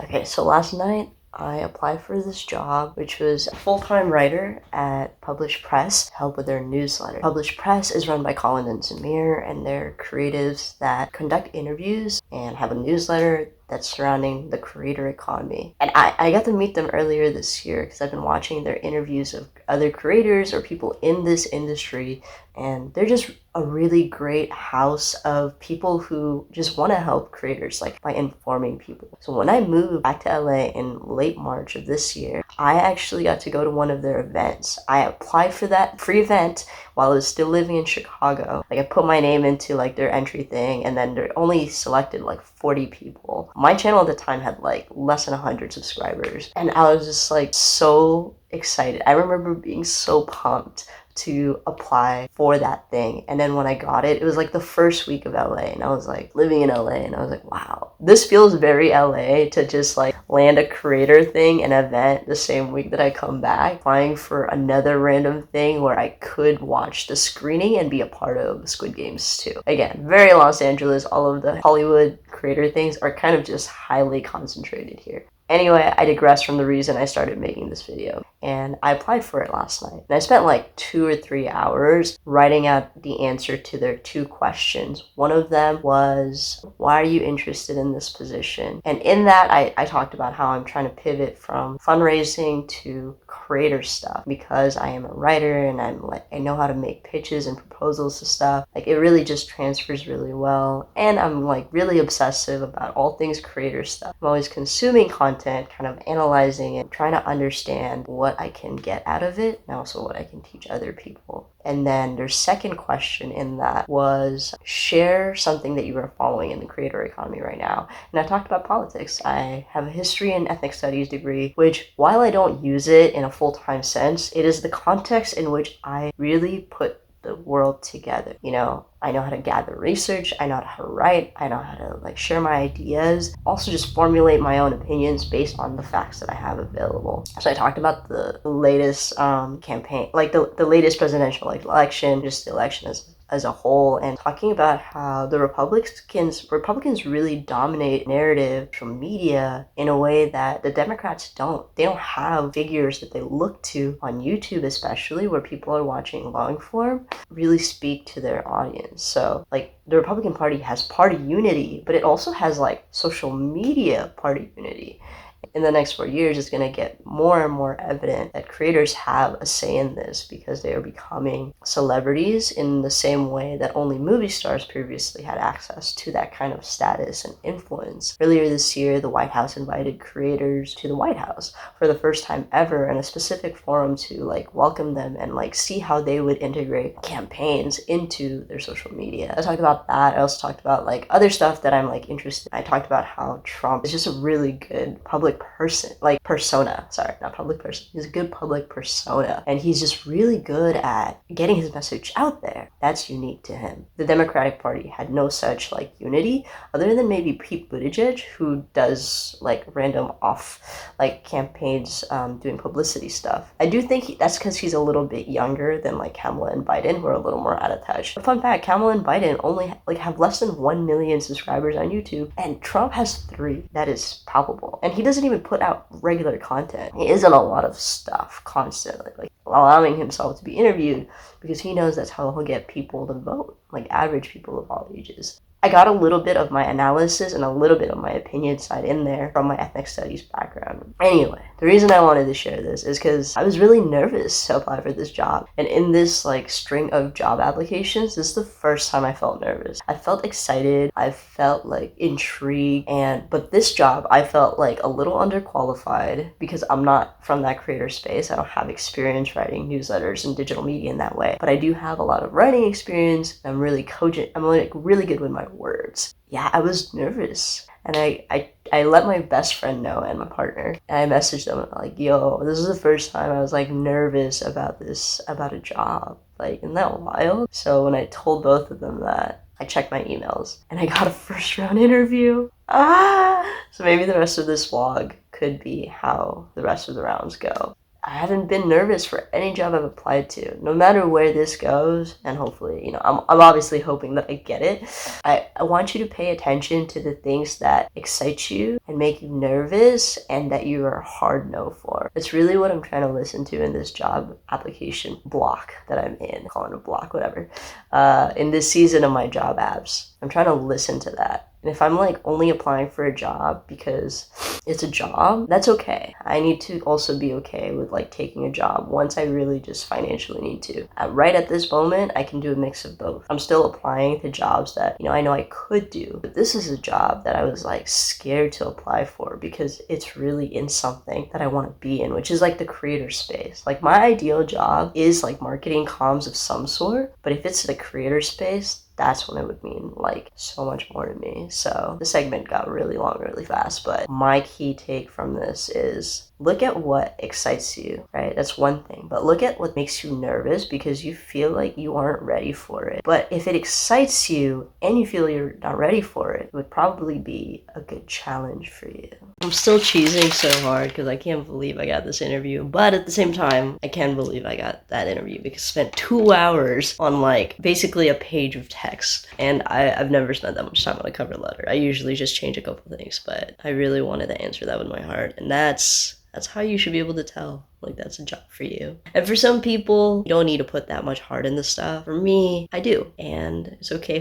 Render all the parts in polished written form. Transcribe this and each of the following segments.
Okay, so last night I applied for this job, which was a full-time writer at Publish Press to help with their newsletter. Publish Press is run by Colin and Samir, and they're creatives that conduct interviews and have a newsletter that's surrounding the creator economy. And I got to meet them earlier this year because I've been watching their interviews of other creators or people in this industry, and they're just a really great house of people who just want to help creators, like by informing people. So when I moved back to LA in late March of this year, I actually got to go to one of their events. I applied for that free event while I was still living in Chicago. Like I put my name into like their entry thing, and then they only selected like 40 people. My channel at the time had like less than 100 subscribers, and I was just like so excited. I remember being so pumped to apply for that thing. And then when I got it, it was like the first week of LA, and I was like living in LA, and I was like, wow, this feels very LA to just like land a creator thing, an event the same week that I come back, applying for another random thing where I could watch the screening and be a part of Squid Games too. Again, very Los Angeles. All of the Hollywood creator things are kind of just highly concentrated here. Anyway, I digress from the reason I started making this video, and I applied for it last night. And I spent like 2 or 3 hours writing out the answer to their 2 questions. One of them was, why are you interested in this position? And in that, I talked about how I'm trying to pivot from fundraising to creator stuff because I am a writer and I know how to make pitches and proposals to stuff. Like it really just transfers really well. And I'm like really obsessive about all things creator stuff. I'm always consuming content, kind of analyzing it, trying to understand what I can get out of it and also what I can teach other people. And then their second question in that was, share something that you are following in the creator economy right now. And I talked about politics. I have a history and ethnic studies degree, which while I don't use it in a full-time sense, it is the context in which I really put the world together. You know, I know how to gather research, I know how to write, I know how to like share my ideas, also just formulate my own opinions based on the facts that I have available. So I talked about the latest campaign, like the latest presidential election, just the election as a whole, and talking about how the Republicans really dominate narrative from media in a way that the Democrats don't. They don't have figures that they look to on YouTube, especially where people are watching long form, really speak to their audience. So like the Republican Party has party unity, but it also has like social media party unity. In the next 4 years, it's going to get more and more evident that creators have a say in this because they are becoming celebrities in the same way that only movie stars previously had access to that kind of status and influence. Earlier this year, the White House invited creators to the White House for the first time ever in a specific forum to like welcome them and like see how they would integrate campaigns into their social media. I talked about that. I also talked about like other stuff that I'm like interested in. I talked about how Trump is just a really good public person, like persona, sorry, not public person. He's a good public persona, and he's just really good at getting his message out there. That's unique to him. The Democratic Party had no such like unity other than maybe Pete Buttigieg, who does like random off like campaigns doing publicity stuff. I do think that's because he's a little bit younger than like Kamala and Biden, who are a little more out of touch. But fun fact, Kamala and Biden only like have less than 1 million subscribers on YouTube, and Trump has 3. That is palpable. And he doesn't even put out regular content. He is in a lot of stuff constantly, like allowing himself to be interviewed because he knows that's how he'll get people to vote, like average people of all ages. I got a little bit of my analysis and a little bit of my opinion side in there from my ethnic studies background. Anyway, the reason I wanted to share this is because I was really nervous to apply for this job. And in this like string of job applications, this is the first time I felt nervous. I felt excited, I felt like intrigued, but this job I felt like a little underqualified because I'm not from that creator space. I don't have experience writing newsletters and digital media in that way, but I do have a lot of writing experience. I'm really cogent. I'm like really good with my words. Yeah, I was nervous, and I let my best friend know and my partner, and I messaged them like, yo, this is the first time I was like nervous about a job. Like, isn't that wild? So when I told both of them that, I checked my emails and I got a first round interview. So maybe the rest of this vlog could be how the rest of the rounds go. I haven't been nervous for any job I've applied to. No matter where this goes, and hopefully, I'm obviously hoping that I get it. I want you to pay attention to the things that excite you and make you nervous and that you are a hard no for. It's really what I'm trying to listen to in this job application block that I'm in. Call it a block, whatever. In this season of my job apps, I'm trying to listen to that. And if I'm like only applying for a job because it's a job, that's okay. I need to also be okay with like taking a job once I really just financially need to. Right at this moment, I can do a mix of both. I'm still applying to jobs that, I know I could do, but this is a job that I was like scared to apply for because it's really in something that I want to be in, which is like the creator space. Like my ideal job is like marketing comms of some sort, but if it's the creator space, that's when it would mean like so much more to me. So the segment got really long really fast, but my key take from this is look at what excites you, right? That's one thing, but look at what makes you nervous because you feel like you aren't ready for it. But if it excites you and you feel you're not ready for it, it would probably be a good challenge for you. I'm still cheesing so hard because I can't believe I got this interview, but at the same time, I can believe I got that interview because I spent 2 hours on like basically a page of text, and I've never spent that much time on a cover letter. I usually just change a couple things, but I really wanted to answer that with my heart, and that's how you should be able to tell like that's a job for you. And for some people, you don't need to put that much heart into stuff. For me, I do, and it's okay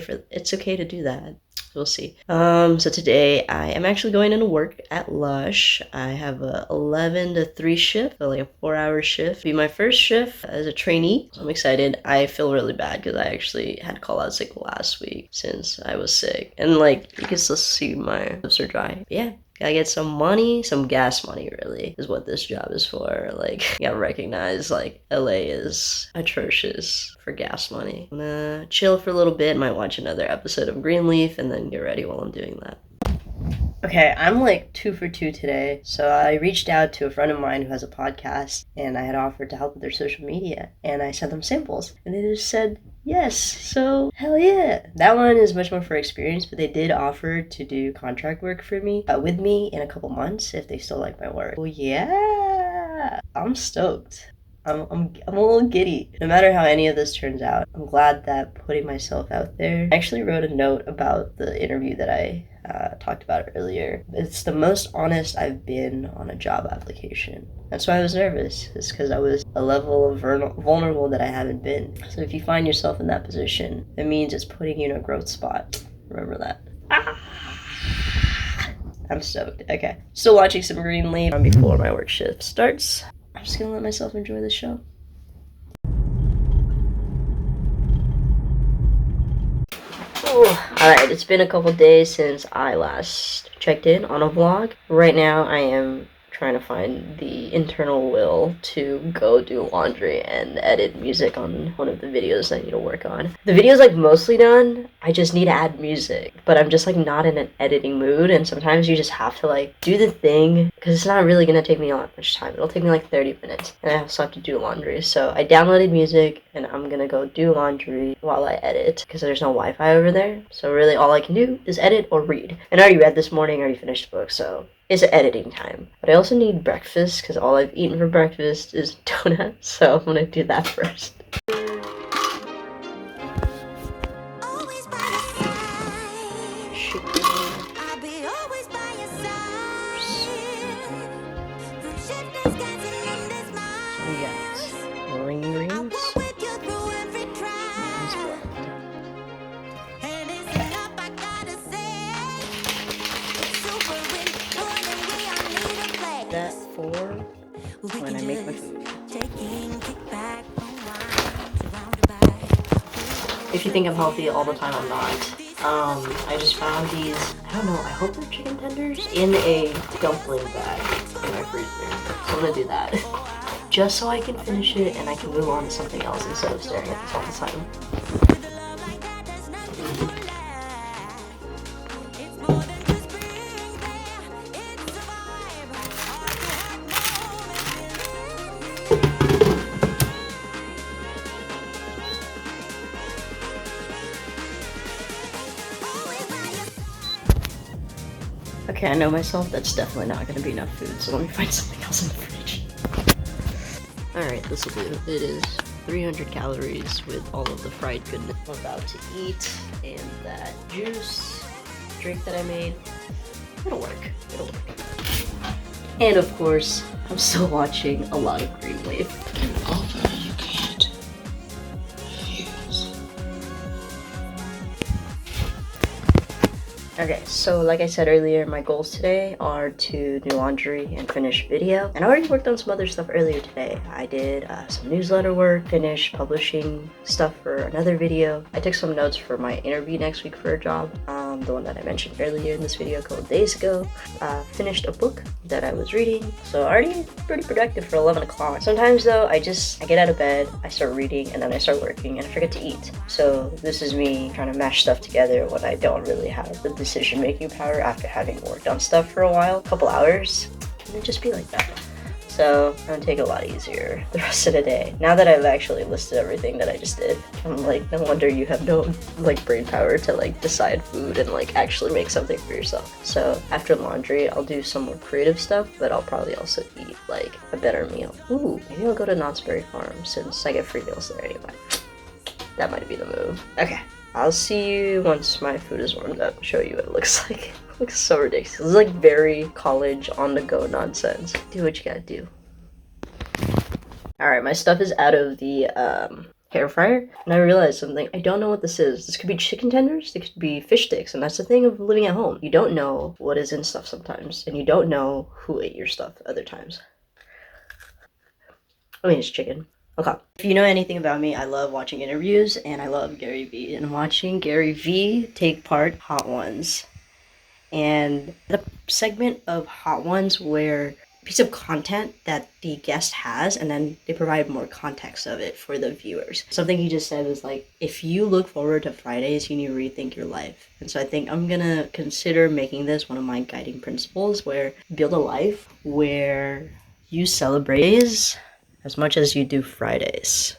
to do that. We'll see. So today I am actually going into work at Lush. I have a 11 to 3 shift, so like a 4-hour shift. It'll be my first shift as a trainee, so I'm excited. I feel really bad because I actually had call out sick last week since I was sick, and like you can still see my lips are dry. But yeah. Gotta get some money, some gas money really, is what this job is for. Like, you gotta recognize, like, LA is atrocious for gas money. I'm gonna chill for a little bit, might watch another episode of Greenleaf, and then get ready while I'm doing that. Okay, I'm like 2 for 2 today. So I reached out to a friend of mine who has a podcast, and I had offered to help with their social media, and I sent them samples, and they just said yes. So hell yeah. That one is much more for experience, but they did offer to do contract work for me, with me in a couple months if they still like my work. Oh yeah, I'm stoked. I'm a little giddy. No matter how any of this turns out, I'm glad that putting myself out there. I actually wrote a note about the interview that I talked about earlier. It's the most honest I've been on a job application. That's why I was nervous. It's because I was a level of vulnerable that I haven't been. So if you find yourself in that position, it means it's putting you in a growth spot. Remember that. I'm stoked. Okay. Still watching some Greenleaf before my work shift starts. I'm just gonna let myself enjoy the show. Alright, it's been a couple days since I last checked in on a vlog. Right now I am trying to find the internal will to go do laundry and edit music on one of the videos I need to work on. The video's like mostly done, I just need to add music, but I'm just like not in an editing mood, and sometimes you just have to like do the thing because it's not really gonna take me that much time. It'll take me like 30 minutes, and I also have to do laundry. So I downloaded music and I'm gonna go do laundry while I edit because there's no Wi-Fi over there. So really all I can do is edit or read. And I already read this morning, I already finished the book, so it's editing time. But I also need breakfast because all I've eaten for breakfast is donuts, so I'm gonna do that first. That for when I make my food. If you think I'm healthy all the time, I'm not. I just found these, I don't know, I hope they're chicken tenders, in a dumpling bag in my freezer. So I'm gonna do that. Just so I can finish it and I can move on to something else instead of staring at this all the time. Okay, I know myself, that's definitely not gonna be enough food, so let me find something else in the fridge. Alright, this will do. It is 300 calories with all of the fried goodness I'm about to eat, and that juice drink that I made. It'll work. It'll work. And of course, I'm still watching a lot of Green Wave. An offer you can't refuse. Okay, so like I said earlier, my goals today are to do laundry and finish video. And I already worked on some other stuff earlier today. I did some newsletter work, finished publishing stuff for another video. I took some notes for my interview next week for a job, the one that I mentioned earlier in this video a couple days ago. Finished a book that I was reading, so already pretty productive for 11 o'clock. Sometimes though, I get out of bed, I start reading, and then I start working, and I forget to eat. So this is me trying to mash stuff together when I don't really have the decision-making power after having worked on stuff for a while, a couple hours, and it just be like that. So I'm gonna take it a lot easier the rest of the day. Now that I've actually listed everything that I just did, I'm like, no wonder you have no like brain power to like decide food and like actually make something for yourself. So after laundry, I'll do some more creative stuff, but I'll probably also eat like a better meal. Ooh, maybe I'll go to Knott's Berry Farm since I get free meals there anyway. That might be the move. Okay, I'll see you once my food is warmed up. Show you what it looks like. It looks so ridiculous. It's like very college on-the-go nonsense. Do what you gotta do. Alright, my stuff is out of the hair fryer, and I realized something. I don't know what this is. This could be chicken tenders, it could be fish sticks, and that's the thing of living at home. You don't know what is in stuff sometimes, and you don't know who ate your stuff other times. I mean, it's chicken. Okay. If you know anything about me, I love watching interviews, and I love Gary Vee, and watching Gary Vee take part Hot Ones. And the segment of Hot Ones where a piece of content that the guest has, and then they provide more context of it for the viewers. Something he just said was like, if you look forward to Fridays, you need to rethink your life. And so I think I'm gonna consider making this one of my guiding principles, where build a life where you celebrate days as much as you do Fridays.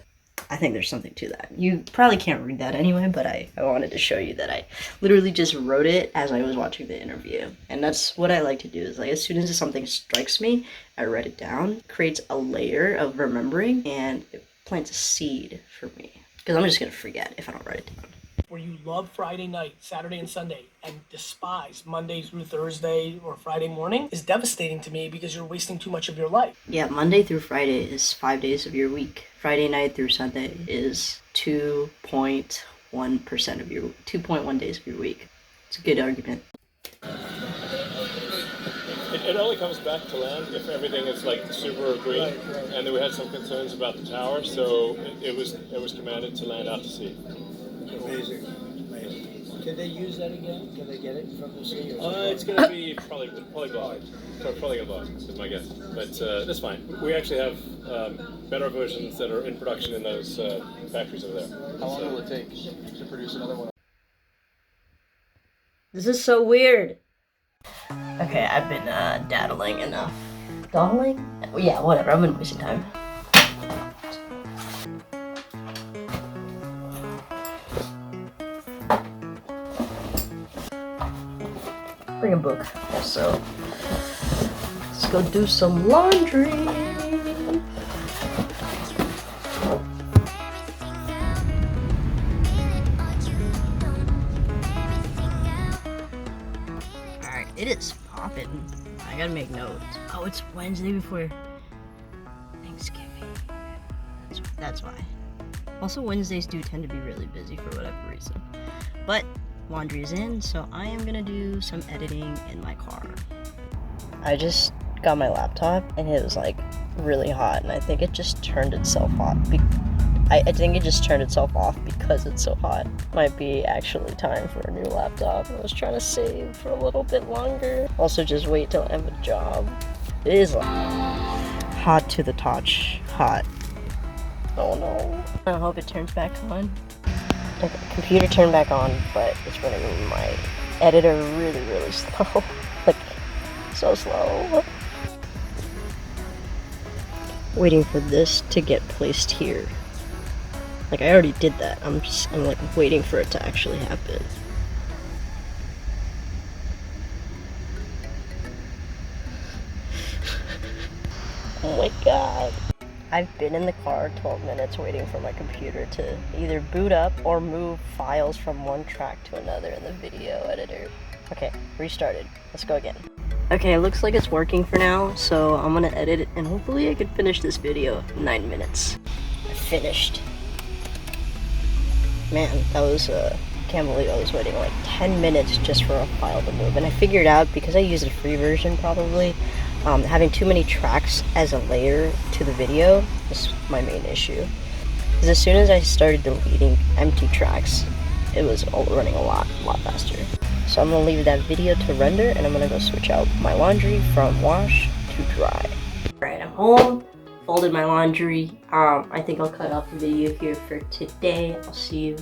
I think there's something to that. You probably can't read that anyway, but I wanted to show you that I literally just wrote it as I was watching the interview. And that's what I like to do, is like as soon as something strikes me, I write it down. Creates a layer of remembering, and it plants a seed for me. Because I'm just gonna forget if I don't write it down. Where you love Friday night, Saturday and Sunday, and despise Monday through Thursday or Friday morning is devastating to me because you're wasting too much of your life. Yeah, Monday through Friday is 5 days of your week. Friday night through Sunday is 2.1% of your 2.1 days of your week. It's a good argument. It only comes back to land if everything is like super green, right. And then we had some concerns about the tower, so it was commanded to land out to sea. Amazing. Can they use that again? Can they get it from the sea? It's going to be probably blocked. Probably going to block, is my guess. But that's fine. We actually have better versions that are in production in those factories over there. How long will it take to produce another one? This is so weird. Okay, I've been daddling enough. Dawdling? Yeah, whatever. I've been wasting time. Bring a book. Also, let's go do some laundry. Alright, it is poppin'. I gotta make notes. Oh, it's Wednesday before Thanksgiving. That's why. Also, Wednesdays do tend to be really busy for whatever reason. But laundry is in, so I am gonna do some editing in my car. I just got my laptop and it was like really hot, and I think it just turned itself off. I think it just turned itself off because it's so hot. Might be actually time for a new laptop. I was trying to save for a little bit longer. Also, just wait till I have a job. It is like hot to the touch. Hot. Oh no. I hope it turns back on. Okay, computer turned back on, but it's running my editor really slow. Like, so slow. Waiting for this to get placed here. Like, I already did that. I'm like waiting for it to actually happen. Oh my god. I've been in the car 12 minutes waiting for my computer to either boot up or move files from one track to another in the video editor. Okay, restarted. Let's go again. Okay, it looks like it's working for now, so I'm gonna edit it and hopefully I can finish this video in 9 minutes. I finished. Man, that was, can't believe I was waiting like 10 minutes just for a file to move. And I figured out, because I used a free version probably, having too many tracks as a layer to the video is my main issue. Because as soon as I started deleting empty tracks, it was all running a lot faster. So I'm gonna leave that video to render and I'm gonna go switch out my laundry from wash to dry. Alright, I'm home, folded my laundry. I think I'll cut off the video here for today. I'll see you